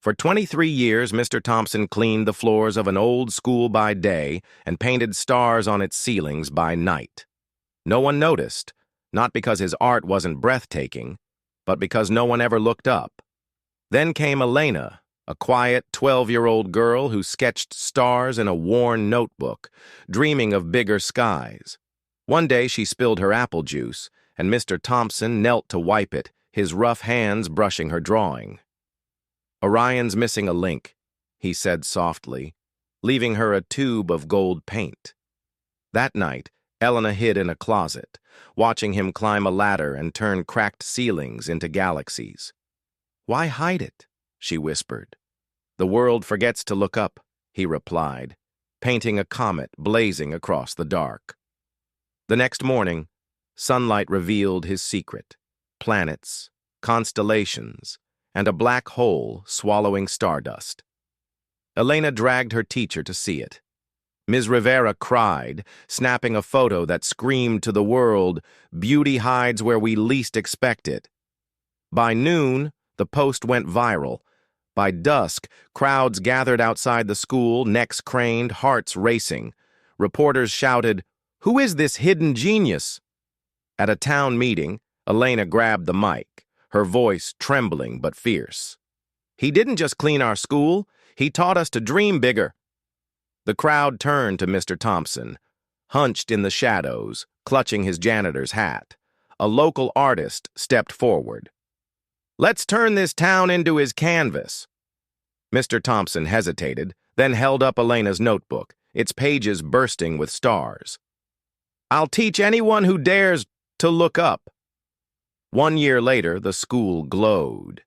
For 23 years, Mr. Thompson cleaned the floors of an old school by day and painted stars on its ceilings by night. No one noticed, not because his art wasn't breathtaking, but because no one ever looked up. Then came Elena, a quiet 12-year-old girl who sketched stars in a worn notebook, dreaming of bigger skies. One day she spilled her apple juice, and Mr. Thompson knelt to wipe it, his rough hands brushing her drawing. "Orion's missing a link," he said softly, leaving her a tube of gold paint. That night, Elena hid in a closet, watching him climb a ladder and turn cracked ceilings into galaxies. "Why hide it?" she whispered. "The world forgets to look up," he replied, painting a comet blazing across the dark. The next morning, sunlight revealed his secret: planets, constellations, and a black hole swallowing stardust. Elena dragged her teacher to see it. Ms. Rivera cried, snapping a photo that screamed to the world, "Beauty hides where we least expect it." By noon, the post went viral. By dusk, crowds gathered outside the school, necks craned, hearts racing. Reporters shouted, "Who is this hidden genius?" At a town meeting, Elena grabbed the mic, her voice trembling but fierce. "He didn't just clean our school, he taught us to dream bigger." The crowd turned to Mr. Thompson, hunched in the shadows, clutching his janitor's hat. A local artist stepped forward. "Let's turn this town into his canvas." Mr. Thompson hesitated, then held up Elena's notebook, its pages bursting with stars. "I'll teach anyone who dares to look up." 1 year later, the school glowed.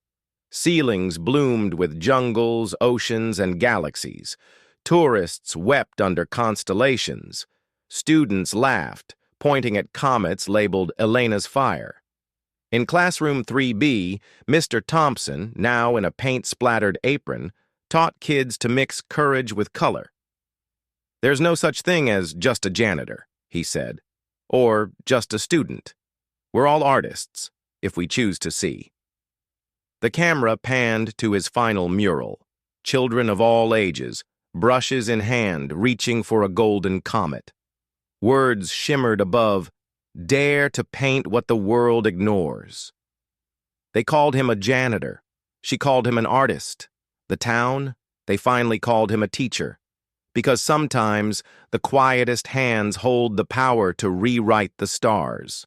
Ceilings bloomed with jungles, oceans, and galaxies. Tourists wept under constellations. Students laughed, pointing at comets labeled Elena's fire. In classroom 3B, Mr. Thompson, now in a paint-splattered apron, taught kids to mix courage with color. "There's no such thing as just a janitor," he said, "or just a student. We're all artists, if we choose to see." The camera panned to his final mural, children of all ages, brushes in hand, reaching for a golden comet. Words shimmered above, "Dare to paint what the world ignores." They called him a janitor. She called him an artist. The town, they finally called him a teacher. Because sometimes the quietest hands hold the power to rewrite the stars.